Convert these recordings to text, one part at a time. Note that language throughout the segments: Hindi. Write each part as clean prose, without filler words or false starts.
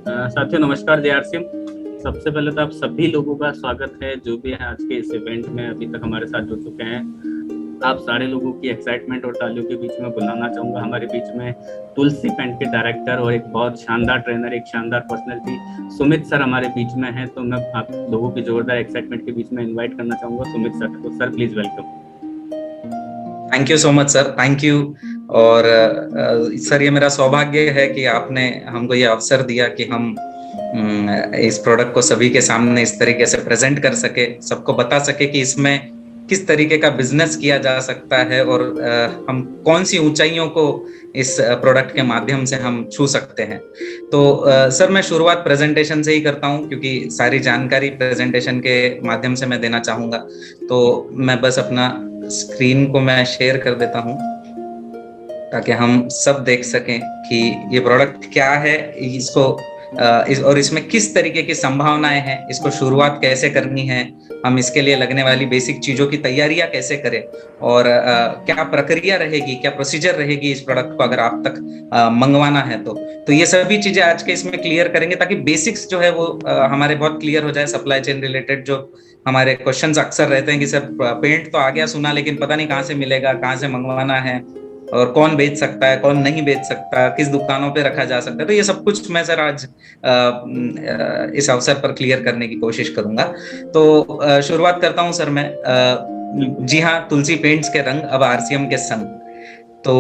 साथियों नमस्कार। जय आर सिंह। सबसे पहले तो आप सभी लोगों का स्वागत है जो भी है आज के इस इवेंट में अभी तक हमारे साथ जुड़ चुके हैं। आप सारे लोगों की एक्साइटमेंट और तालियों के बीच में बुलाना चाहूंगा हमारे बीच में तुलसी पेंट के डायरेक्टर और एक बहुत शानदार ट्रेनर, एक शानदार पर्सनैलिटी सुमित सर हमारे बीच में हैं। तो मैं आप लोगों की जोरदार एक्साइटमेंट के बीच में इन्वाइट करना चाहूंगा सुमित सर को। Sir please welcome. Thank you so much sir, thank you. और सर ये मेरा सौभाग्य है कि आपने हमको ये अवसर दिया कि हम इस प्रोडक्ट को सभी के सामने इस तरीके से प्रेजेंट कर सके, सबको बता सके कि इसमें किस तरीके का बिजनेस किया जा सकता है और हम कौन सी ऊंचाइयों को इस प्रोडक्ट के माध्यम से हम छू सकते हैं। तो सर मैं शुरुआत प्रेजेंटेशन से ही करता हूं क्योंकि सारी जानकारी प्रेजेंटेशन के माध्यम से मैं देना चाहूंगा। तो मैं बस अपना स्क्रीन को मैं शेयर कर देता हूं ताकि हम सब देख सकें कि ये प्रोडक्ट क्या है, और इसमें किस तरीके की संभावनाएं हैं, इसको शुरुआत कैसे करनी है, हम इसके लिए लगने वाली बेसिक चीजों की तैयारियां कैसे करें और क्या प्रक्रिया रहेगी, क्या प्रोसीजर रहेगी इस प्रोडक्ट को अगर आप तक मंगवाना है तो ये सभी चीजें आज के इसमें क्लियर करेंगे ताकि बेसिक्स जो है वो हमारे बहुत क्लियर हो जाए। सप्लाई चेन रिलेटेड जो हमारे क्वेश्चंस अक्सर रहते हैं कि सर पेंट तो आ गया सुना लेकिन पता नहीं कहाँ से मिलेगा, कहाँ से मंगवाना है और कौन बेच सकता है, कौन नहीं बेच सकता, किस दुकानों पे रखा जा सकता है। तो ये सब कुछ मैं सर आज इस अवसर पर क्लियर करने की कोशिश करूंगा। तो शुरुआत करता हूं सर मैं। जी हाँ, तुलसी पेंट्स के रंग अब आरसीएम के संग। तो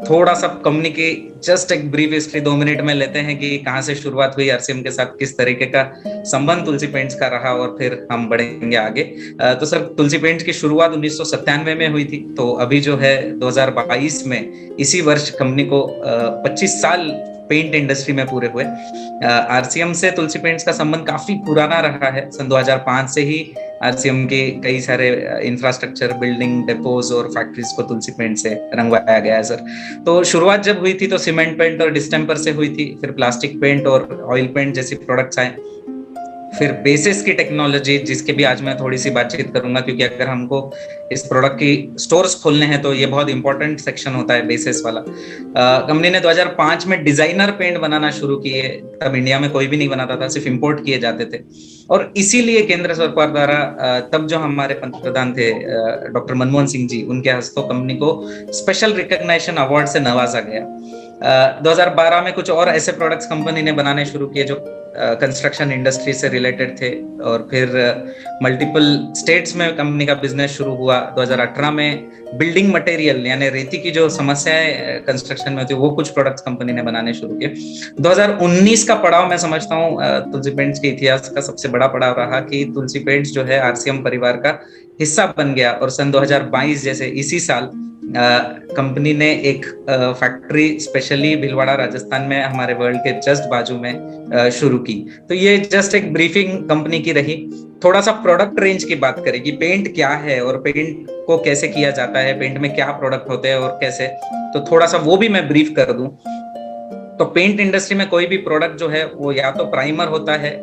थोड़ा सा कम्युनिकेट, जस्ट एक ब्रीफ हिस्ट्री 2 मिनट में लेते हैं कि कहाँ से शुरुआत हुई आरसीएम के साथ, किस तरीके का संबंध तुलसी पेंट्स का रहा और फिर हम बढ़ेंगे आगे। तो सर तुलसी पेंट्स की शुरुआत 1997 में हुई थी। तो अभी जो है 2022 में इसी वर्ष कंपनी को 25 साल पेंट इंडस्ट्री में पूरे हुए। आरसीएम से तुलसी पेंट्स का संबंध काफी पुराना रहा है। सन 2005 से ही आरसीएम के कई सारे इंफ्रास्ट्रक्चर, बिल्डिंग, डेपोज और फैक्ट्रीज को तुलसी पेंट से रंगवाया गया है सर। तो शुरुआत जब हुई थी तो सीमेंट पेंट और डिस्टेम्पर से हुई थी, फिर प्लास्टिक पेंट और ऑयल पेंट जैसी प्रोडक्ट्स आए, फिर बेसिस की टेक्नोलॉजी जिसके भी आज मैं थोड़ी सी बातचीत करूंगा क्योंकि अगर हमको इस प्रोडक्ट की स्टोर्स खोलने हैं तो ये बहुत इंपॉर्टेंट सेक्शन होता है बेसिस वाला। कंपनी ने 2005 में डिजाइनर पेंट बनाना शुरू किए। तब इंडिया में कोई भी नहीं बनाता था, सिर्फ इंपोर्ट किए जाते थे और इसीलिए केंद्र सरकार द्वारा तब जो हमारे पंतप्रधान थे डॉक्टर मनमोहन सिंह जी, उनके हस्तों कंपनी को स्पेशल रिकॉग्निशन अवार्ड से नवाजा गया। 2012 में कुछ और ऐसे प्रोडक्ट्स कंपनी ने बनाने शुरू किए जो कंस्ट्रक्शन इंडस्ट्री से रिलेटेड थे और फिर मल्टीपल स्टेट्स में कंपनी का बिजनेस शुरू हुआ। 2018 में बिल्डिंग मटेरियल यानी रेती की जो समस्याएं कंस्ट्रक्शन में होती है वो कुछ प्रोडक्ट्स कंपनी ने बनाने शुरू किए। 2019 का पड़ाव मैं समझता हूँ तुलसी पेंट्स के इतिहास का सबसे बड़ा पड़ाव रहा कि तुलसी पेंट्स जो है आरसीएम परिवार का हिस्सा बन गया और सन 2022 जैसे इसी साल कंपनी ने एक फैक्ट्री स्पेशली भीलवाड़ा राजस्थान में हमारे वर्ल्ड के जस्ट बाजू में शुरू की। तो ये जस्ट एक ब्रीफिंग कंपनी की रही। थोड़ा सा प्रोडक्ट रेंज की बात करें कि पेंट क्या है और पेंट को कैसे किया जाता है, पेंट में क्या प्रोडक्ट होते हैं और कैसे, तो थोड़ा सा वो भी मैं ब्रीफ कर दूं। तो पेंट इंडस्ट्री में कोई भी प्रोडक्ट जो है वो या तो प्राइमर होता है,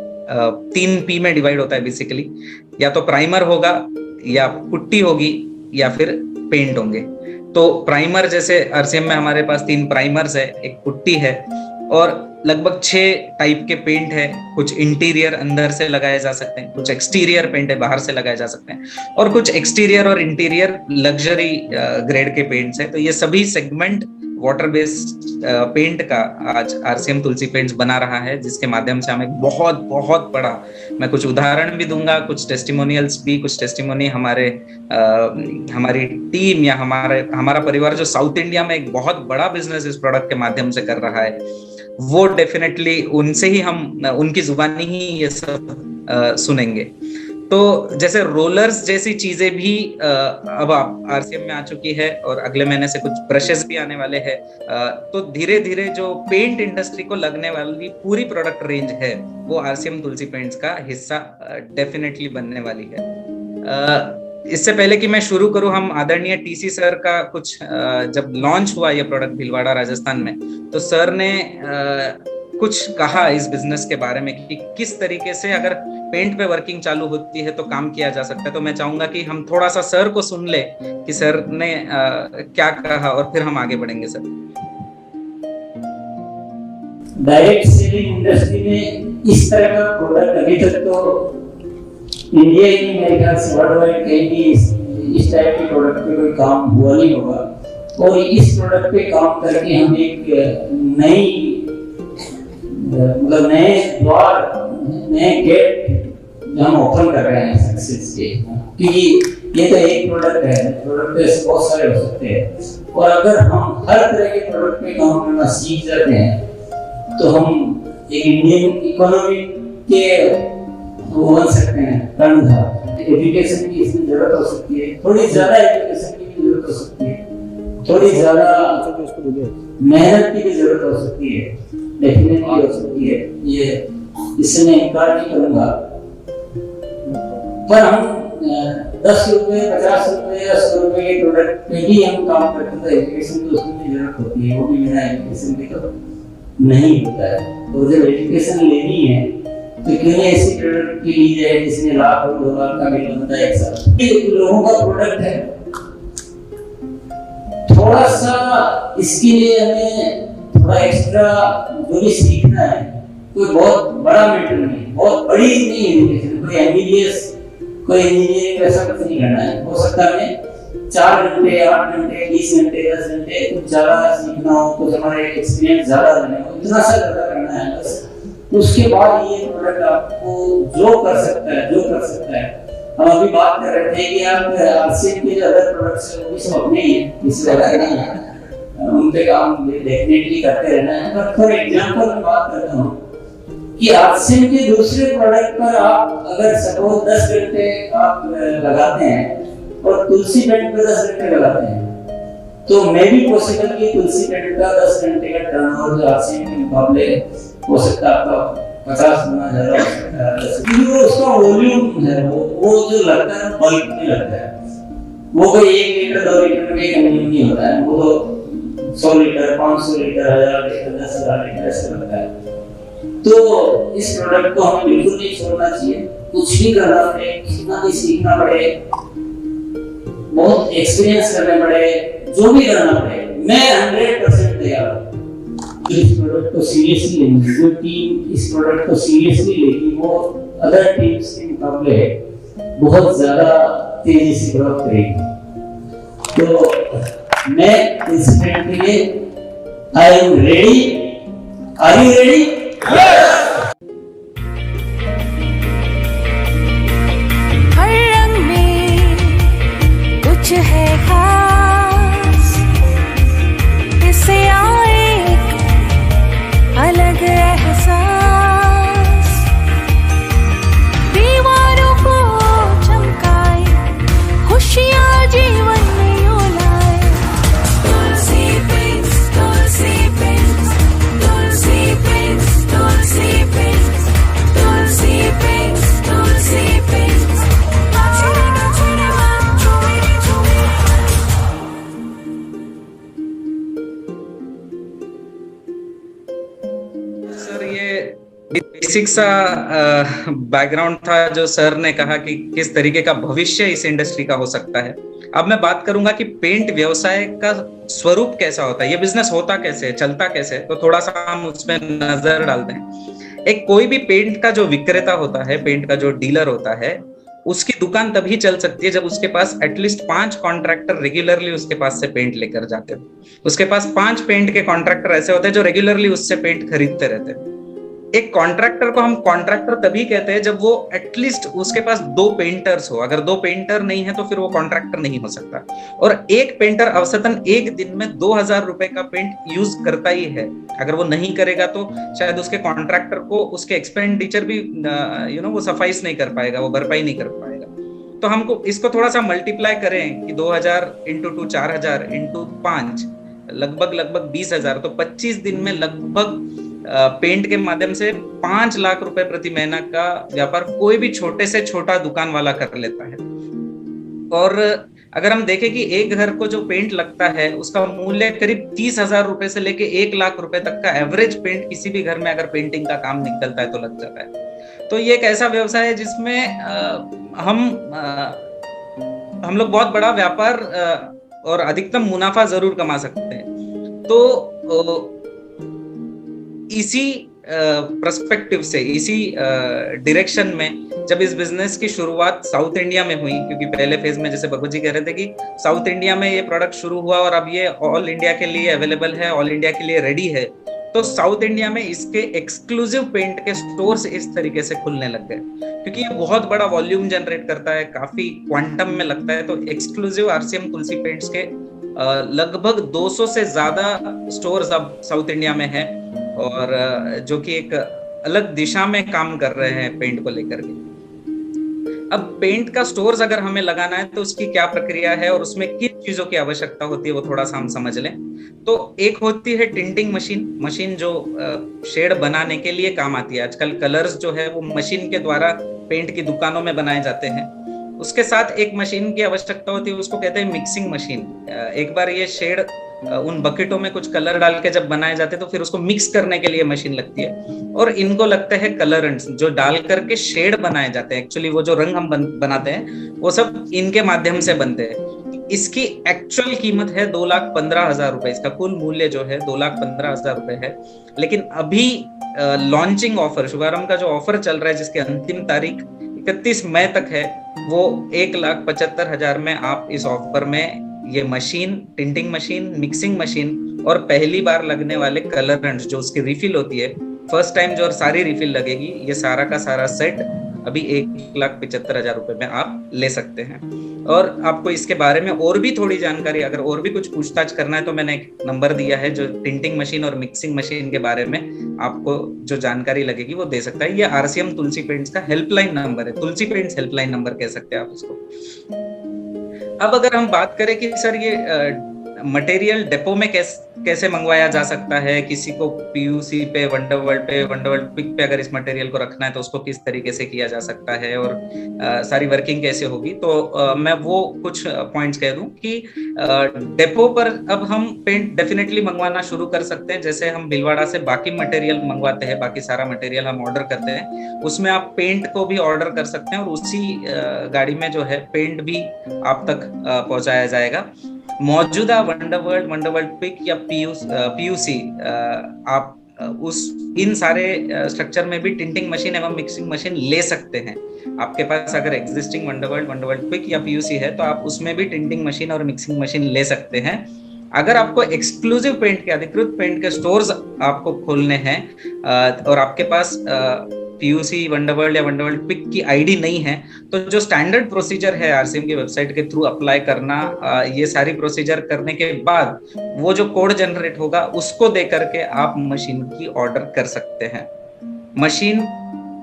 3P में डिवाइड होता है बेसिकली, या तो प्राइमर होगा या पुट्टी होगी या फिर पेंट होंगे। तो प्राइमर जैसे आरसीएम में हमारे पास 3 प्राइमर्स है, एक पुट्टी है और लगभग 6 टाइप के पेंट है। कुछ इंटीरियर अंदर से लगाए जा सकते हैं, कुछ एक्सटीरियर पेंट है बाहर से लगाए जा सकते हैं और कुछ एक्सटीरियर और इंटीरियर लग्जरी ग्रेड के पेंट्स है। तो ये सभी सेगमेंट वाटर बेस्ड पेंट का आज आरसीएम तुलसी पेंट्स बना रहा है, जिसके माध्यम से हम एक बहुत बहुत बड़ा, मैं कुछ उदाहरण भी दूंगा, कुछ टेस्टिमोनियल्स भी, कुछ टेस्टिमोनी हमारी टीम या हमारा परिवार जो साउथ इंडिया में एक बहुत बड़ा बिजनेस इस प्रोडक्ट के माध्यम से कर रहा है, वो डेफिनेटली उनसे ही हम उनकी जुबानी ही ये सब सुनेंगे। तो जैसे रोलर्स जैसी चीजें भी अब आरसीएम में आ चुकी है और अगले महीने से कुछ ब्रशेस भी आने वाले हैं। तो धीरे धीरे जो पेंट इंडस्ट्री को लगने वाली पूरी प्रोडक्ट रेंज है वो आरसीएम तुलसी पेंट्स का हिस्सा डेफिनेटली बनने वाली है। इससे पहले कि मैं शुरू करूं, हम आदरणीय टीसी सर का कुछ जब लॉन्च हुआ ये प्रोडक्ट भीलवाड़ा राजस्थान में, तो सर ने कुछ कहा इस बिजनेस के बारे में कि किस तरीके से अगर पेंट पे वर्किंग चालू होती है तो काम किया जा सकता है। तो मैं चाहूंगा कि हम थोड़ा सा सर को सुन ले कि सर ने क्या कहा और फिर हम आगे बढ़ेंगे। सर डायरेक्ट सेलिंग इंडस्ट्री में इस तरह का प्रोडक्ट अभी तक तो इंडिया ही मेरे ख्याल से वर्ल्ड वाइड कहीं भी इस टाइप के प्रोडक्ट पे कोई काम हुआ नहीं होगा। और इस प्रोडक्ट पे काम करके हम एक नई मतलब नए द्वार, नए गेट हम ओपन कर रहे हैं सक्सेस के, क्योंकि ये तो एक प्रोडक्ट है, प्रोडक्ट तो बहुत सारे हो सकते हैं। और अगर हम हर तरह के प्रोडक्ट पे काम करना सीख जाते हैं तो हम एक इंडियन इकोनॉमी के वो बन सकते हैं कर्णधार। एजुकेशन की इसमें जरूरत हो सकती है, थोड़ी ज्यादा एजुकेशन की भी जरूरत हो सकती है, थोड़ी ज्यादा मेहनत की भी जरूरत हो सकती है, डेफिनेटली हो सकती है, ये इससे मैं इनकार नहीं करूंगा। पर हम 10 रुपए 50 रुपए या 100 रुपए के प्रोडक्ट पे भी हम काम करते हैं तो एजुकेशन तो उसमें भी जरूरत होती है, वो भी बिना एजुकेशन के तो नहीं होता है। तो जब एजुकेशन लेनी है तो क्यों नहीं ऐसी प्रोडक्ट की ली जाए जिसमें लाख और 2 लाख का बिल बनता है एक साथ। ये लोगों का प्रोडक्ट है, थोड़ा सा इसके लिए हमें थोड़ा एक्स्ट्रा जो भी सीखना है, कोई बहुत बड़ा मैटर नहीं, बहुत बड़ी नहीं एजुकेशन, कोई एमबीबीएस कोई इंजीनियरिंग वैसा कुछ नहीं करना है। हो सकता है 4 घंटे 8 घंटे 20 घंटे 10 घंटे कुछ ज्यादा सीखना हो, कुछ हमारे एक्सपीरियंस ज्यादा लेने हो, इतना सा ज्यादा करना है बस। उसके बाद ये प्रोडक्ट आपको जो कर सकता है। हम अभी बात कर रहे थे कि आप आरसीएम के जो अदर प्रोडक्ट्स हैं वो भी सब अपने ही हैं, किसी वगैरह नहीं है, उन पे काम डेफिनेटली करते रहना है। पर फॉर एग्जांपल मैं बात करता हूँ कि आरसीएम के दूसरे प्रोडक्ट पर आप अगर सपोज 10 घंटे आप लगाते हैं और तुलसी पेंट पे 10 घंटे लगाते हैं, तो मे भी पॉसिबल कि तुलसी पेंट का 10 घंटे का टर्नओवर जो आरसीएम के मुकाबले हो सकता है आपका 50 गुना ज्यादा हो सकता है, क्योंकि वो उसका वॉल्यूम है, वो जो लगता है बल्क में लगता है, वो कोई 1 लीटर 2 लीटर में कंज्यूम नहीं होता है, वो तो 100 लीटर 500 लीटर 1000 लीटर 10,000 लीटर ऐसा लगता है। तो इस प्रोडक्ट को हमें बिल्कुल नहीं छोड़ना चाहिए, कुछ भी करना पड़े, कितना भी सीखना पड़े, बहुत एक्सपीरियंस करने पड़े, जो भी करना पड़े, मैं 100% तैयार हूँ इस प्रोडक्ट को सीरियसली लेंगे। जो टीम इस प्रोडक्ट को सीरियसली लेगी वो अदर टीम्स के मुकाबले बहुत ज्यादा तेजी से ग्रोथ करेगी। तो मैं इस इवेंट के लिए I am ready. Are you ready? हर रंग में कुछ है खास, इसे अलग एहसास, दीवारों को चमकाए, खुशियाँ जीवन में यूं लाए। तुलसी पेंट्स, तुलसी पेंट्स, तुलसी पेंट्स, तुलसी पेंट्स, तुलसी पेंट्स, तुलसी पेंट्स। बेसिक सा बैकग्राउंड था जो सर ने कहा कि किस तरीके का भविष्य इस इंडस्ट्री का हो सकता है। अब मैं बात करूंगा कि पेंट व्यवसाय का स्वरूप कैसा होता है, ये बिजनेस होता कैसे है, चलता कैसे है, तो थोड़ा सा हम उसमें नजर डालते हैं। एक कोई भी पेंट का जो विक्रेता होता है, पेंट का जो डीलर होता है, उसकी दुकान तभी चल सकती है जब उसके पास एटलीस्ट 5 कॉन्ट्रैक्टर रेगुलरली उसके पास से पेंट लेकर जाते हैं। उसके पास 5 पेंट के कॉन्ट्रैक्टर ऐसे होते हैं जो रेगुलरली उससे पेंट खरीदते रहते हैं। एक कॉन्ट्रैक्टर को हम कॉन्ट्रैक्टर तभी कहते हैं जब वो एटलीस्ट उसके पास 2 पेंटर्स हो। अगर 2 पेंटर नहीं है तो फिर वो कॉन्ट्रैक्टर नहीं हो सकता। और एक पेंटर औसतन एक दिन में 2000 रुपए का पेंट यूज करता ही है। अगर वो नहीं करेगा तो शायद उसके कॉन्ट्रैक्टर को उसके एक्सपेंडिचर भी वो सफाइस नहीं कर पाएगा, वो भरपाई नहीं कर पाएगा। तो हमको इसको थोड़ा सा मल्टीप्लाई करें कि 2000 इंटू 2 4000 इंटू 5 लगभग 20,000, तो 25 दिन में लगभग पेंट के माध्यम से 5 लाख रुपए प्रति महीना का व्यापार कोई भी छोटे से छोटा दुकान वाला कर लेता है। और अगर हम देखें कि एक घर को जो पेंट लगता है उसका मूल्य करीब 30,000 रुपए से लेके 1 लाख रुपए तक का एवरेज पेंट किसी भी घर में अगर पेंटिंग का काम निकलता है तो लग जाता है। तो ये एक ऐसा व्यवसाय है जिसमें हम लोग बहुत बड़ा व्यापार और अधिकतम मुनाफा जरूर कमा सकते हैं। तो इसी पर्सपेक्टिव से, इसी डायरेक्शन में जब इस बिजनेस की शुरुआत साउथ इंडिया में हुई, क्योंकि पहले फेज में जैसे भगवत जी कह रहे थे कि साउथ इंडिया में ये प्रोडक्ट शुरू हुआ और अब ये ऑल इंडिया के लिए अवेलेबल है, ऑल इंडिया के लिए रेडी है, तो साउथ इंडिया में इसके एक्सक्लूसिव पेंट के स्टोर्स इस तरीके से खुलने लग गए, क्योंकि ये बहुत बड़ा वॉल्यूम जनरेट करता है, काफी क्वांटम में लगता है। तो एक्सक्लूसिव आरसीएम तुलसी पेंट्स के लगभग 200 से ज्यादा स्टोर्स अब साउथ इंडिया में है, और जो कि एक अलग दिशा में काम कर रहे हैं पेंट को लेकर के। अब पेंट का स्टोर्स अगर हमें लगाना है तो उसकी क्या प्रक्रिया है और उसमें किन चीजों की आवश्यकता होती है वो थोड़ा सा हम समझ लें। तो एक होती है टिंटिंग मशीन जो शेड बनाने के लिए काम आती है। आजकल कलर्स जो है वो मशीन के द्वारा पेंट की दुकानों में बनाए जाते हैं। उसके साथ एक मशीन की आवश्यकता होती है, उसको कहते हैं मिक्सिंग मशीन। एक बार ये शेड उन बकेटों में कुछ कलर डाल के जब बनाए जाते हैं तो फिर उसको मिक्स करने के लिए मशीन लगती है, और इनको लगते हैं कलरेंट्स जो डाल करके शेड बनाए जाते हैं। एक्चुअली वो जो रंग हम बनाते हैं वो सब इनके माध्यम से बनते हैं। इसकी एक्चुअल कीमत है 2,15,000 रुपए। इसका कुल मूल्य जो है 2,15,000 रुपए है। लेकिन अभी लॉन्चिंग ऑफर, शुभारंभ का जो ऑफर चल रहा है जिसकी अंतिम तारीख 31 मई तक है, वो 1,75,000 में आप इस ऑफर में ये मशीन, टिंटिंग मशीन, मिक्सिंग मशीन और पहली बार लगने वाले कलरेंट्स जो उसकी रिफिल होती है, फर्स्ट टाइम जो सारी रिफिल लगेगी, ये सारा का सारा सेट अभी 1,75,000 रुपए में आप ले सकते हैं। और आपको इसके बारे में और भी थोड़ी जानकारी, अगर और भी कुछ पूछताछ करना है तो मैंने एक नंबर दिया है जो टिंटिंग मशीन और मिक्सिंग मशीन के बारे में आपको जो जानकारी लगेगी वो दे सकता है। ये आरसीएम तुलसी पेंट्स का हेल्पलाइन नंबर है, तुलसी पेंट्स हेल्पलाइन नंबर कह सकते हैं आप उसको। अब अगर हम बात करें कि सर ये मटेरियल डेपो में कैसे मंगवाया जा सकता है, किसी को पीयूसी पे, वंडरवर्ल्ड पे, वंडरवर्ल्ड क्विक पे अगर इस मटेरियल को रखना है तो उसको किस तरीके से किया जा सकता है और सारी वर्किंग कैसे होगी, तो मैं वो कुछ पॉइंट्स कह दूं कि डेपो पर अब हम पेंट डेफिनेटली मंगवाना शुरू कर सकते हैं। जैसे हम भीलवाड़ा से बाकी मटेरियल मंगवाते हैं, बाकी सारा मटेरियल हम ऑर्डर करते हैं, उसमें आप पेंट को भी ऑर्डर कर सकते हैं और उसी गाड़ी में जो है पेंट भी आप तक पहुंचाया जाएगा। मौजूदा वंडरवर्ल्ड पिक या पीयूसी आप इन सारे स्ट्रक्चर में भी टिंटिंग मशीन एवं मिक्सिंग मशीन ले सकते हैं। आपके पास अगर एग्जिस्टिंग वंडरवर्ल्ड पिक या पीयूसी है तो आप उसमें भी टिंटिंग मशीन और मिक्सिंग मशीन ले सकते हैं। अगर आपको एक्सक्लूसिव पेंट के, अधिकृत पेंट के स्टोर्स आपको खोलने हैं और आपके पास पीयूसी, वंडरवर्ल्ड या वंडरवर्ल्ड पिक की आईडी नहीं है, तो जो स्टैंडर्ड प्रोसीजर है आरसीएम की वेबसाइट के थ्रू अप्लाई करना, ये सारी प्रोसीजर करने के बाद वो जो कोड जनरेट होगा उसको दे करके आप मशीन की ऑर्डर कर सकते हैं। मशीन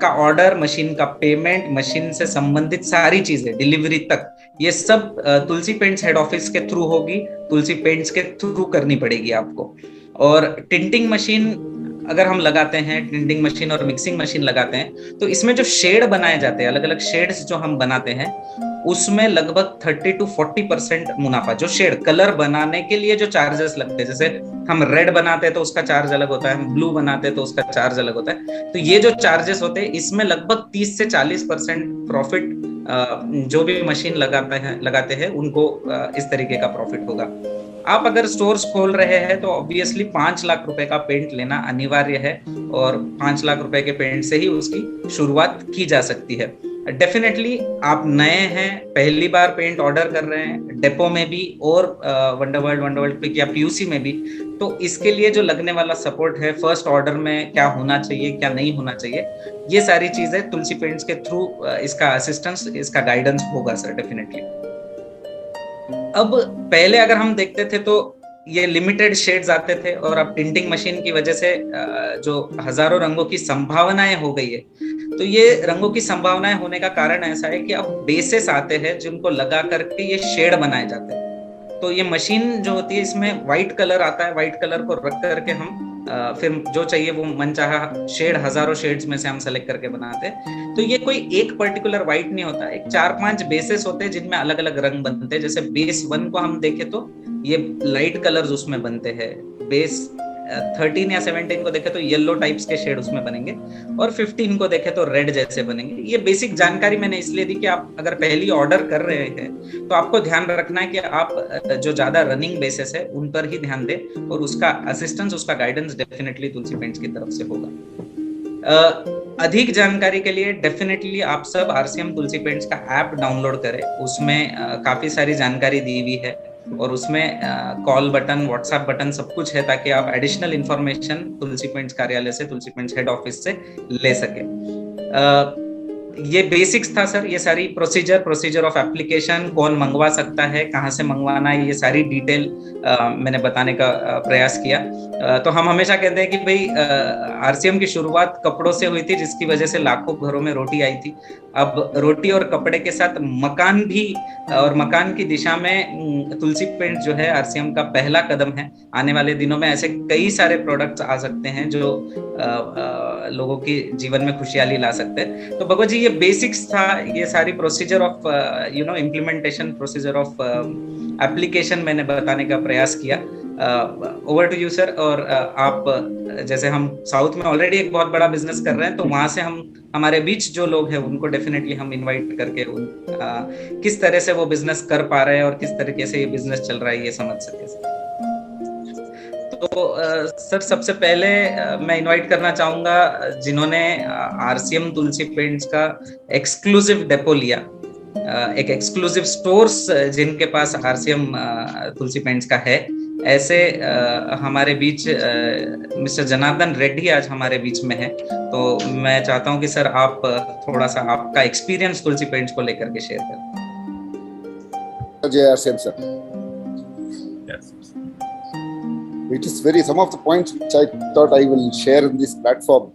का ऑर्डर, मशीन का पेमेंट, मशीन से संबंधित सारी चीजें, डिलीवरी तक, ये सब तुलसी पेंट्स हेड ऑफिस के थ्रू होगी, तुलसी पेंट्स के थ्रू करनी पड़ेगी आपको। और टिंटिंग मशीन अगर हम लगाते हैं, टिंटिंग मशीन और मिक्सिंग मशीन लगाते हैं, तो इसमें जो शेड बनाए जाते हैं, अलग अलग शेड्स जो हम बनाते हैं, उसमें लगभग 30 to 40% मुनाफा, जो शेड कलर बनाने के लिए जो चार्जेस लगते हैं, जैसे हम रेड बनाते हैं तो उसका चार्ज अलग होता है, हम ब्लू बनाते हैं तो उसका चार्ज अलग होता है, तो ये जो चार्जेस होते हैं इसमें लगभग 30 से 40% प्रॉफिट जो भी मशीन लगाते हैं उनको इस तरीके का प्रॉफिट होगा। आप अगर स्टोर्स खोल रहे हैं तो ऑब्वियसली 5 लाख रुपए का पेंट लेना अनिवार्य है और 5 लाख रुपए के पेंट से ही उसकी शुरुआत की जा सकती है। डेफिनेटली आप नए हैं, पहली बार पेंट ऑर्डर कर रहे हैं, डेपो में भी और वंडरवर्ल्ड पिक या पीयूसी में भी, तो इसके लिए जो लगने वाला सपोर्ट है, फर्स्ट ऑर्डर में क्या होना चाहिए, क्या नहीं होना चाहिए, ये सारी चीजें तुलसी पेंट्स के थ्रू इसका असिस्टेंस, इसका गाइडेंस होगा सर डेफिनेटली। अब पहले अगर हम देखते थे तो ये लिमिटेड शेड्स आते थे और अब टिंटिंग मशीन की वजह से जो हजारों रंगों की संभावनाएं हो गई है, तो ये रंगों की संभावनाएं होने का कारण ऐसा है कि अब बेसेस आते हैं जिनको लगा करके ये शेड बनाए जाते हैं। तो ये मशीन जो होती है इसमें व्हाइट कलर आता है, व्हाइट कलर को रख करके हम फिर जो चाहिए वो मनचाहा शेड, हजारों शेड्स में से हम सेलेक्ट करके बनाते हैं। तो ये कोई एक पर्टिकुलर व्हाइट नहीं होता, एक 4-5 बेसेस होते हैं जिनमें अलग अलग रंग बनते हैं। जैसे बेस 1 को हम देखें तो ये लाइट कलर्स उसमें बनते हैं, बेस 13 या 17 को देखे तो येलो टाइप्स के शेड उसमें बनेंगे, और 15 को देखे तो रेड जैसे बनेंगे। ये बेसिक जानकारी मैंने इसलिए दी कि आप अगर पहली ऑर्डर कर रहे हैं तो आपको ध्यान रखना है कि आप जो ज्यादा रनिंग बेसिस है उन पर ही ध्यान दें, और उसका असिस्टेंस, उसका गाइडेंस डेफिनेटली तुलसी पेंट्स की तरफ से होगा। अधिक जानकारी के लिए डेफिनेटली आप सब आरसीएम तुलसी पेंट्स का ऐप डाउनलोड करें। उसमें काफी सारी जानकारी दी हुई है, और उसमें कॉल बटन, व्हाट्सएप बटन सब कुछ है, ताकि आप एडिशनल इंफॉर्मेशन तुलसी पेंट्स कार्यालय से, तुलसी पेंट्स हेड ऑफिस से ले सके। ये बेसिक्स था सर, ये सारी प्रोसीजर ऑफ एप्लीकेशन, कौन मंगवा सकता है, कहाँ से मंगवाना है, ये सारी डिटेल मैंने बताने का प्रयास किया। तो हम हमेशा कहते हैं कि भाई आरसीएम की शुरुआत कपड़ों से हुई थी, जिसकी वजह से लाखों घरों में रोटी आई थी। अब रोटी और कपड़े के साथ मकान भी, और मकान की दिशा में तुलसी पेंट जो है आरसीएम का पहला कदम है। आने वाले दिनों में ऐसे कई सारे प्रोडक्ट्स आ सकते हैं जो लोगों के जीवन में खुशहाली ला सकते हैं। तो भगवत जी, ये बेसिक्स था, ये सारी procedure of implementation, procedure of application मैंने बताने का प्रयास किया। Over to you sir. और आप, जैसे हम साउथ में ऑलरेडी एक बहुत बड़ा बिजनेस कर रहे हैं, तो वहां से हम, हमारे बीच जो लोग हैं उनको डेफिनेटली हम इनवाइट करके किस तरह से वो बिजनेस कर पा रहे हैं और किस तरीके से ये बिजनेस चल रहा है ये समझ सके सर। तो सर, सबसे पहले मैं इनवाइट करना चाहूंगा जिन्होंने आरसीएम तुलसी पेंट्स का एक्सक्लूसिव डेपो लिया, एक एक्सक्लूसिव स्टोर्स जिनके पास आरसीएम तुलसी पेंट्स का है, ऐसे हमारे बीच मिस्टर जनार्दन रेड्डी आज हमारे बीच में है। तो मैं चाहता हूं कि सर आप थोड़ा सा आपका एक्सपीरियंस तुलसी पेंट्स को लेकर के शेयर करें। जय RCM sir. It is some of the points which I thought I will share in this platform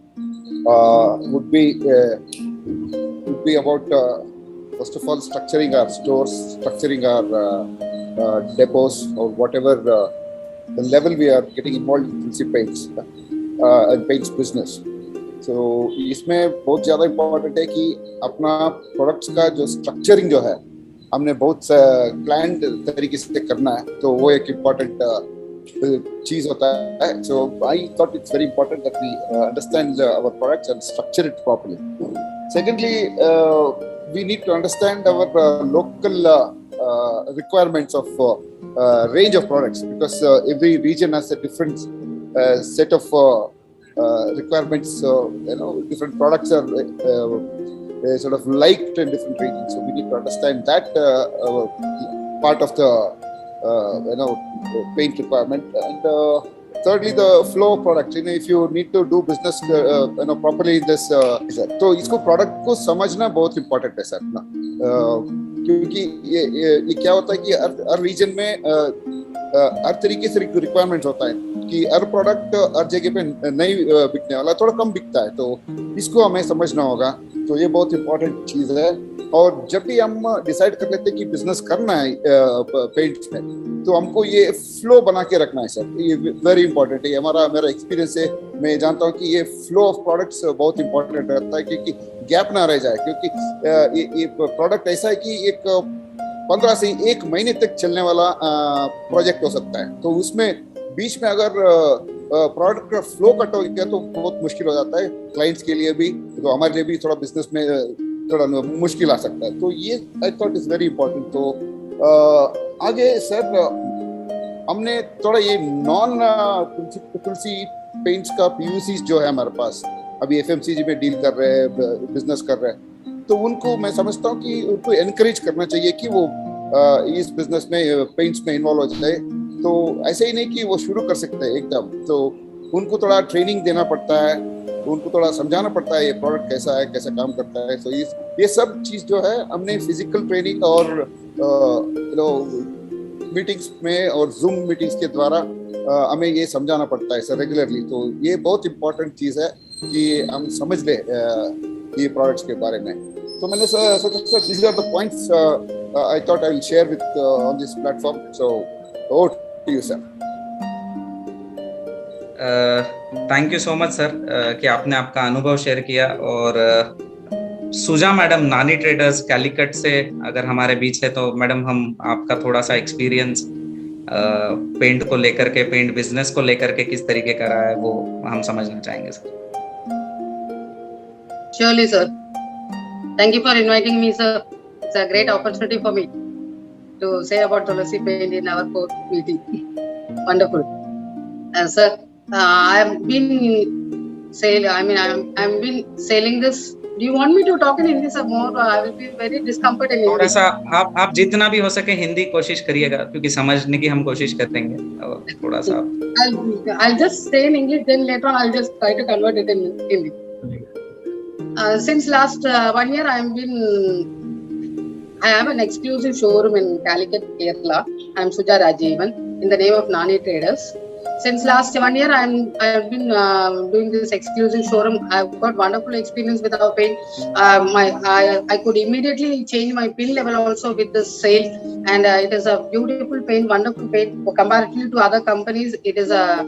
would be about first of all structuring our stores, structuring our depots, or whatever the level we are getting involved in Tulsi Paints and paints business. So इसमें बहुत ज़्यादा important है कि अपना products का जो structuring जो है हमने बहुत planned तरीके से करना है, तो वो एक important चीज होता है। So I thought it's very important that we understand our products and structure it properly. Secondly, we need to understand our local requirements of range of products, because every region has a different set of requirements. Different products are sort of liked in different regions. So we need to understand that part of the paint requirement. And thirdly, the flow of products. If you need to do business properly in this, तो इसको product को समझना बहुत important है सर ना, क्योंकि ये क्या होता है कि हर रीजन में हर तरीके से रिक्वायरमेंट्स होता है कि हर प्रोडक्ट हर जगह पे नहीं बिकने वाला, थोड़ा कम बिकता है, तो इसको हमें समझना होगा। तो ये बहुत इंपॉर्टेंट चीज है। और जब भी हम डिसाइड कर लेते हैं कि बिजनेस करना है पेंट्स में, तो हमको ये फ्लो बना के रखना है सर, ये वेरी इंपॉर्टेंट है। मेरा एक्सपीरियंस है, मैं जानता हूँ कि ये फ्लो ऑफ प्रोडक्ट्स बहुत इंपॉर्टेंट रहता है, क्योंकि गैप ना रह जाए। क्योंकि ये प्रोडक्ट ऐसा है कि एक 15 से 1 महीने तक चलने वाला प्रोजेक्ट हो सकता है, तो उसमें बीच में अगर प्रोडक्ट का फ्लो कट हो गया तो बहुत मुश्किल हो जाता है क्लाइंट्स के लिए भी, तो हमारे लिए भी थोड़ा बिजनेस में थोड़ा मुश्किल आ सकता है। तो ये I thought is very important. तो आगे सर हमने थोड़ा ये नॉन तुलसी पेंट्स का पीयूसी जो है हमारे पास, अभी एफएमसीजी में डील कर रहे हैं, बिजनेस कर रहे हैं, तो उनको मैं समझता हूँ कि उनको एनकरेज करना चाहिए कि वो इस बिजनेस में पेंट्स में इन्वॉल्व हो जाए। तो ऐसे ही नहीं कि वो शुरू कर सकते हैं एकदम, तो उनको थोड़ा ट्रेनिंग देना पड़ता है, उनको थोड़ा समझाना पड़ता है ये प्रोडक्ट कैसा है, कैसा काम करता है। तो ये सब चीज जो है हमने फिजिकल ट्रेनिंग और मीटिंग्स में और जूम मीटिंग्स के द्वारा हमें ये समझाना पड़ता है सर रेगुलरली। तो ये बहुत इंपॉर्टेंट चीज है कि हम समझ ले ये प्रोडक्ट्स के बारे में। तो मैंने सोचा sir these are the points I thought I will share with on this platform. So over to you sir. Thank you so much sir कि आपने आपका अनुभव शेयर किया। और सुजा मैडम नानी ट्रेडर्स कैलिकट से अगर हमारे बीच है, तो मैडम हम आपका थोड़ा सा एक्सपीरियंस पेंट को लेकर के, पेंट बिजनेस को लेकर के किस तरीके का रहा है, वो हम समझना चाहेंगे sir. Surely, sir. Thank you for inviting me, sir. It's a great opportunity for me to say about Tulsi Paint in our court meeting. Wonderful. Sir, I've been selling this. Do you want me to talk in English or more? I will be very discomfort in थोड़ा English. सा आप जितना भी हो सके हिंदी कोशिश करिएगा, क्योंकि समझने की हम कोशिश करेंगे। थोड़ा सा I'll just say in English, then later on I'll just try to convert it in Hindi. Since last 1 year, I have an exclusive showroom in Calicut, Kerala. I'm Suja Rajeevan in the name of Nani Traders. Since last 1 year, I've been doing this exclusive showroom. I've got wonderful experience with our paint. I could immediately change my pin level also with this sale, and it is a beautiful paint, wonderful paint. Comparatively to other companies, it is a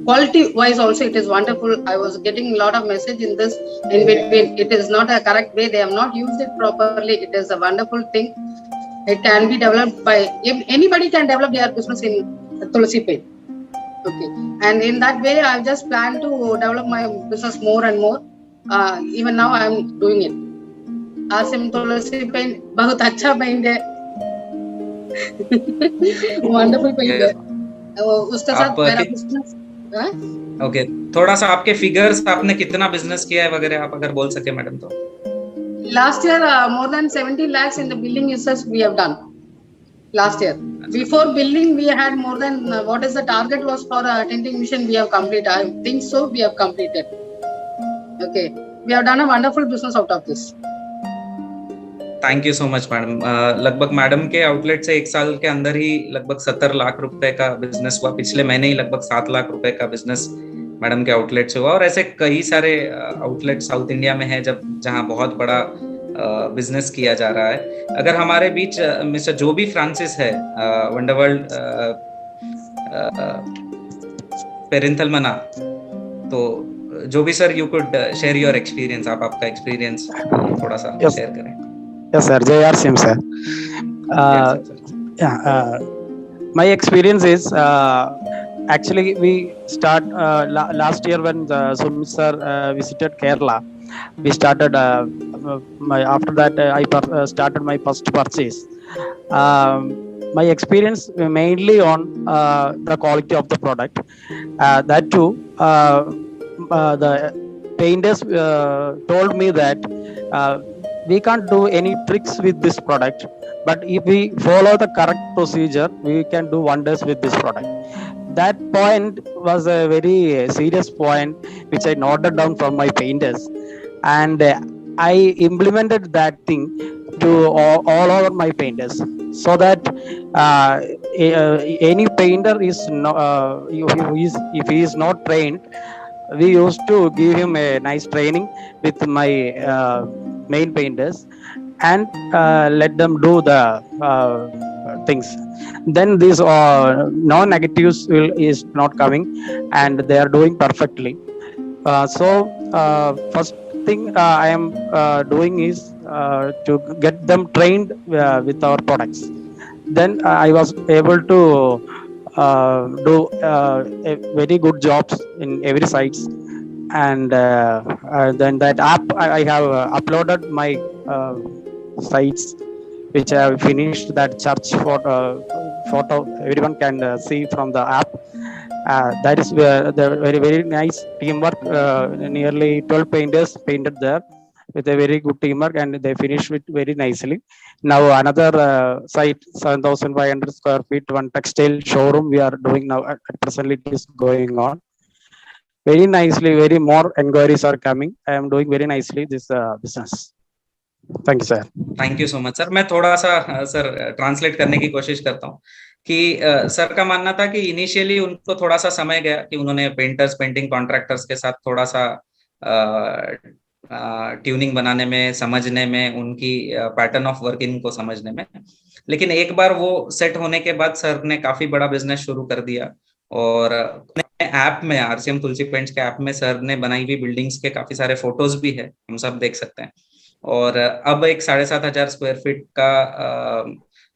quality wise also it is wonderful. I was getting a lot of message in this in between. It is not a correct way. They have not used it properly. It is a wonderful thing. It can be developed by anybody can develop their business in Tulsi Paint. Okay, and in that way, I just plan to develop my business more and more. Even now, I am doing it. RCM Tulsi Paint, बहुत अच्छा paint है, wonderful paint है. उसके साथ मेरा business. ओके, थोड़ा सा आपके फिगर्स, आपने कितना बिजनेस किया है वगैरह आप अगर बोल सके मैडम तो। Last year, more than 70 lakhs in the billing itself we have done. Last year, before billing, we had more than what is the target was for tinting mission. We have completed. I think so. We have completed. Okay, we have done a wonderful business out of this. Thank you so much madam. लगभग मैडम के आउटलेट से 1 साल के अंदर ही लगभग 70 लाख रुपए का बिजनेस हुआ। पिछले महीने ही लगभग 7 लाख रुपए का बिजनेस मैडम के आउटलेट से हुआ, और ऐसे कई सारे आउटलेट साउथ इंडिया में है जहां बहुत बड़ा बिजनेस किया जा रहा है। अगर हमारे बीच मिस्टर जोबी फ्रांसिस है, वंडरवर्ल्ड पेरिंथलमना, तो Joby sir, you could share your experience. आप आपका एक्सपीरियंस थोड़ा सा शेयर करें। Yes, sir. JRCM, sir. My experience is actually we start last year when Sumit sir visited Kerala. We started. After that, I started my first purchase. My experience mainly on the quality of the product. That too, the painters told me that. We can't do any tricks with this product, but if we follow the correct procedure, we can do wonders with this product. That point was a very serious point which I noted down from my painters, and I implemented that thing to all over my painters, so that any painter is if he is not trained, we used to give him a nice training with my main painters, and let them do the things. Then these no negatives is not coming, and they are doing perfectly. So first thing I am doing is to get them trained with our products. Then I was able to do a very good jobs in every sites, and then that app I have uploaded my sites which I have finished. That church photo everyone can see from the app. That is the very nice teamwork. Nearly 12 painters painted there with a very good teamwork, and they finished it very nicely. Now another site, 7,500 square feet, one textile showroom we are doing now. At presently it is going on very nicely. Very more inquiries are coming. I am doing very nicely this business. Thank you, sir. Thank you so much sir. मैं थोड़ा सा सर ट्रांसलेट करने की कोशिश करता हूँ कि सर का मानना था कि इनिशियली उनको थोड़ा सा समय गया कि उन्होंने पेंटर्स, पेंटिंग कॉन्ट्रैक्टर्स के साथ थोड़ा सा ट्यूनिंग बनाने में, समझने में, उनकी पैटर्न ऑफ वर्किंग को समझने में। लेकिन एक बार वो सेट होने के बाद सर ने काफी बड़ा बिजनेस शुरू कर दिया, और ऐप में, आरसीएम तुलसी पेंट्स के ऐप में सर ने बनाई हुई बिल्डिंग्स के काफी सारे फोटोज भी है, हम सब देख सकते हैं। और अब एक 7,500 स्क्वायर फीट का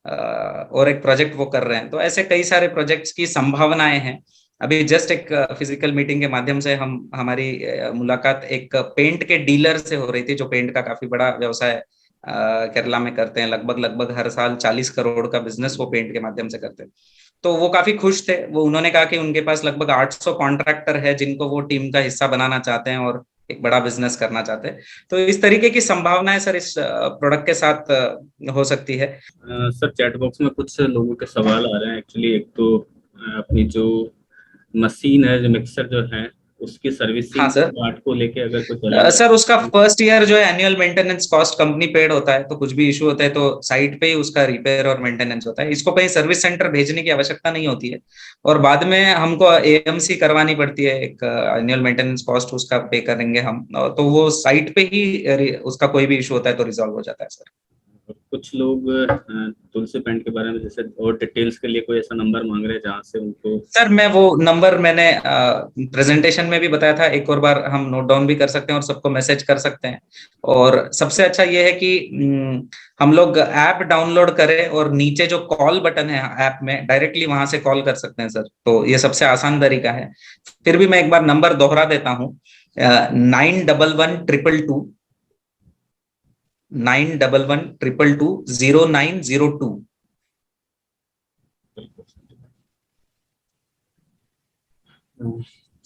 और एक प्रोजेक्ट वो कर रहे हैं। तो ऐसे कई सारे प्रोजेक्ट्स की संभावनाएं हैं। अभी जस्ट एक फिजिकल मीटिंग के माध्यम से हमारी मुलाकात एक पेंट के डीलर से हो रही थी, जो पेंट का काफी बड़ा व्यवसाय केरला में करते हैं। लगभग हर साल 40 करोड़ का बिजनेस वो पेंट के माध्यम से करते हैं। तो वो काफी खुश थे। वो उन्होंने कहा कि उनके पास लगभग 800 कॉन्ट्रैक्टर है जिनको वो टीम का हिस्सा बनाना चाहते हैं और एक बड़ा बिजनेस करना चाहते हैं। तो इस तरीके की संभावनाएं सर इस प्रोडक्ट के साथ हो सकती है। सर चैट बॉक्स में कुछ लोगों के सवाल आ रहे हैं एक्चुअली। एक तो अपनी जो मशीन है, जो मिक्सर जो है, उसकी सर्विसिंग हाँ सर। पार्ट को लेके अगर कुछ सर उसका फर्स्ट ईयर जो है annual maintenance cost company paid होता है। तो कुछ भी इशू होता है तो साइट पे ही उसका रिपेयर और मेंटेनेंस होता है। इसको कहीं सर्विस सेंटर भेजने की आवश्यकता नहीं होती है। और बाद में हमको एएमसी करवानी पड़ती है, एक एनुअल मेंटेनेंस कॉस्ट उसका पे करेंगे हम। तो वो साइट पे ही उसका कोई भी इशू होता है तो रिजॉल्व हो जाता है सर। कुछ लोग तुलसी पेंट के बारे में जैसे और डिटेल्स के लिए कोई ऐसा नंबर मांग रहे हैं जहाँ से उनको। सर मैं वो नंबर मैंने प्रेजेंटेशन में भी बताया था, एक और बार हम नोट डाउन भी कर सकते हैं और सबको मैसेज कर सकते हैं। और सबसे अच्छा ये है कि हम लोग ऐप डाउनलोड करें और नीचे जो कॉल बटन है ऐप में डायरेक्टली वहां से कॉल कर सकते हैं सर। तो ये सबसे आसान तरीका है। फिर भी मैं एक बार नंबर दोहरा देता हूँ, 911122 9111220902।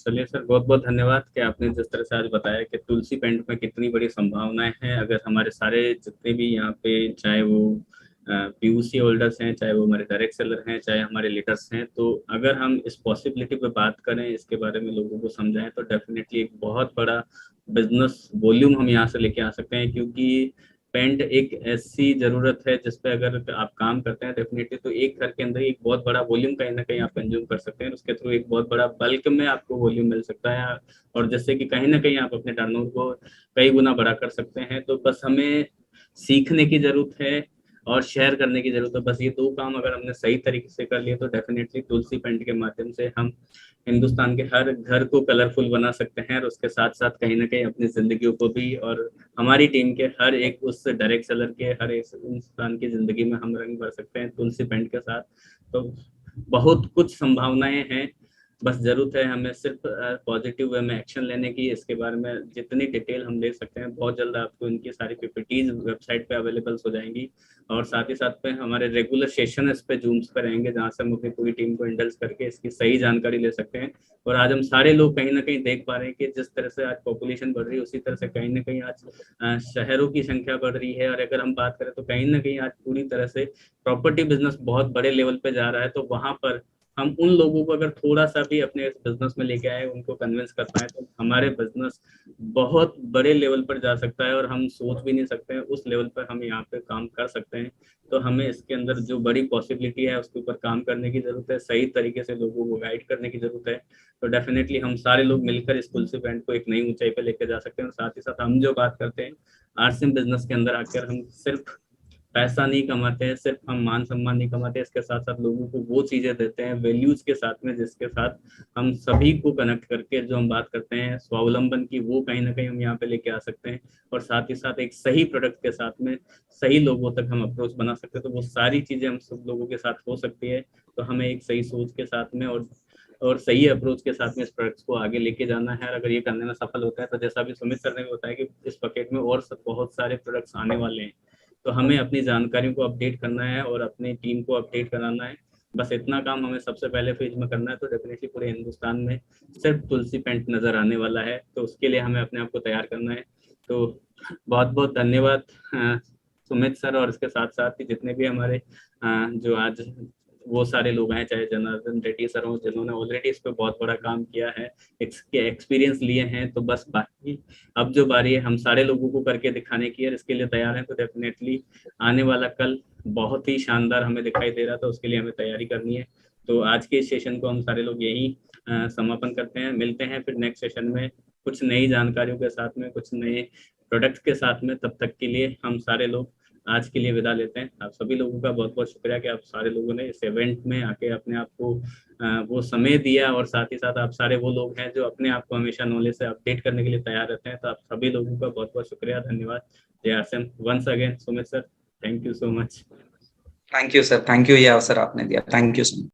चलिए सर, बहुत बहुत धन्यवाद कि आपने जिस तरह से आज बताया कि तुलसी पेंट में कितनी बड़ी संभावनाएं हैं। अगर हमारे सारे जितने भी यहाँ पे, चाहे वो पीयूसी होल्डर्स हैं, चाहे वो हमारे डायरेक्ट सेलर हैं, चाहे हमारे लीडर्स हैं, तो अगर हम इस पॉसिबिलिटी पे बात करें, इसके बारे में लोगों को समझाएं, तो डेफिनेटली एक बहुत बड़ा बिजनेस वॉल्यूम हम यहाँ से लेके आ सकते हैं। क्योंकि पेंट एक ऐसी जरूरत है जिस पे अगर आप काम करते हैं डेफिनेटली, तो एक घर के अंदर एक बहुत बड़ा वॉल्यूम कहीं ना कहीं आप कंज्यूम कर सकते हैं। उसके थ्रू एक बहुत बड़ा बल्क में आपको वॉल्यूम मिल सकता है, और जिससे कि कहीं ना कहीं आप अपने टर्नओवर को कई गुना बड़ा कर सकते हैं। तो बस हमें सीखने की जरूरत है और शेयर करने की जरूरत है। बस ये दो काम अगर हमने सही तरीके से कर लिए तो डेफिनेटली तुलसी पेंट के माध्यम से हम हिंदुस्तान के हर घर को कलरफुल बना सकते हैं, और उसके साथ साथ कहीं ना कहीं अपनी जिंदगियों को भी, और हमारी टीम के हर एक उस डायरेक्ट सेलर के हर एक इंसान की जिंदगी में हम रंग भर सकते हैं तुलसी पेंट के साथ। तो बहुत कुछ संभावनाएं हैं, बस जरूरत है हमें सिर्फ पॉजिटिव वे में एक्शन लेने की। इसके बारे में जितनी डिटेल हम ले सकते हैं, बहुत जल्द आपको इनकी सारी पीपीटीज वेबसाइट पे अवेलेबल हो जाएंगी। और साथ ही साथ पे हमारे रेगुलर सेशन इस पे जूम्स पे रहेंगे, जहाँ से हम अपनी पूरी टीम को इंडल्स करके इसकी सही जानकारी ले सकते हैं। और आज हम सारे लोग कहीं ना कहीं देख पा रहे हैं कि जिस तरह से आज पॉपुलेशन बढ़ रही है, उसी तरह से कहीं ना कहीं आज शहरों की संख्या बढ़ रही है। और अगर हम बात करें तो कहीं ना कहीं आज पूरी तरह से प्रॉपर्टी बिजनेस बहुत बड़े लेवल पे जा रहा है। तो वहां पर हम उन लोगों को अगर थोड़ा सा भी अपने बिजनेस में लेके आए, उनको कन्विंस कर पाए, तो हमारे बिजनेस बहुत बड़े लेवल पर जा सकता है, और हम सोच भी नहीं सकते हैं उस लेवल पर हम यहाँ पे काम कर सकते हैं। तो हमें इसके अंदर जो बड़ी पॉसिबिलिटी है उसके ऊपर काम करने की जरूरत है, सही तरीके से लोगों को गाइड करने की जरूरत है। तो डेफिनेटली हम सारे लोग मिलकर इस तुलसी पेंट को एक नई ऊंचाई पे लेके जा सकते हैं। और साथ ही साथ हम जो बात करते हैं आरसीएम बिजनेस के अंदर आकर, हम सिर्फ पैसा नहीं कमाते हैं, सिर्फ हम मान सम्मान नहीं कमाते, इसके साथ साथ लोगों को वो चीजें देते हैं वैल्यूज के साथ में, जिसके साथ हम सभी को कनेक्ट करके जो हम बात करते हैं स्वावलंबन की, वो कहीं ना कहीं हम यहाँ पे लेके आ सकते हैं। और साथ ही साथ एक सही प्रोडक्ट के साथ में सही लोगों तक हम अप्रोच बना सकते हैं। तो वो सारी चीजें हम सब लोगों के साथ हो सकती है। तो हमें एक सही सोच के साथ में और सही अप्रोच के साथ में इस प्रोडक्ट्स को आगे लेके जाना है। और अगर ये करने में सफल होता है, तो जैसा भी सुमित सर ने बताया कि इस पैकेट में और बहुत सारे प्रोडक्ट्स आने वाले हैं, तो हमें अपनी जानकारी को अपडेट करना है और अपनी टीम को अपडेट कराना है। बस इतना काम हमें सबसे पहले फेज में करना है। तो डेफिनेटली पूरे हिंदुस्तान में सिर्फ तुलसी पेंट नजर आने वाला है, तो उसके लिए हमें अपने आप को तैयार करना है। तो बहुत बहुत धन्यवाद सुमित सर, और इसके साथ साथ ही जितने भी हमारे जो आज वो सारे लोग हैं, चाहे जनार्दन रेड्डी सर हो, जिन्होंने ऑलरेडी इस पे बहुत बड़ा काम किया है, इसके एक्सपीरियंस लिए हैं। तो बस बाकी अब जो बारी है हम सारे लोगों को करके दिखाने की है, इसके लिए तैयार हैं। तो डेफिनेटली आने वाला कल बहुत ही शानदार हमें दिखाई दे रहा था, उसके लिए हमें तैयारी करनी है। तो आज के इस सेशन को हम सारे लोग यही समापन करते हैं। मिलते हैं फिर नेक्स्ट सेशन में कुछ नई जानकारियों के साथ में, कुछ नए प्रोडक्ट के साथ में। तब तक के लिए हम सारे लोग आज के लिए विदा लेते हैं। आप सभी लोगों का बहुत बहुत शुक्रिया कि आप सारे लोगों ने इस इवेंट में आके अपने आप को वो समय दिया, और साथ ही साथ आप सारे वो लोग हैं जो अपने आप को हमेशा नॉलेज से अपडेट करने के लिए तैयार रहते हैं। तो आप सभी लोगों का बहुत बहुत शुक्रिया, धन्यवाद। जय RCM. Once again Sumit sir, thank you so much. Thank you sir, thank you, ये अवसर आपने दिया, थैंक यू सर।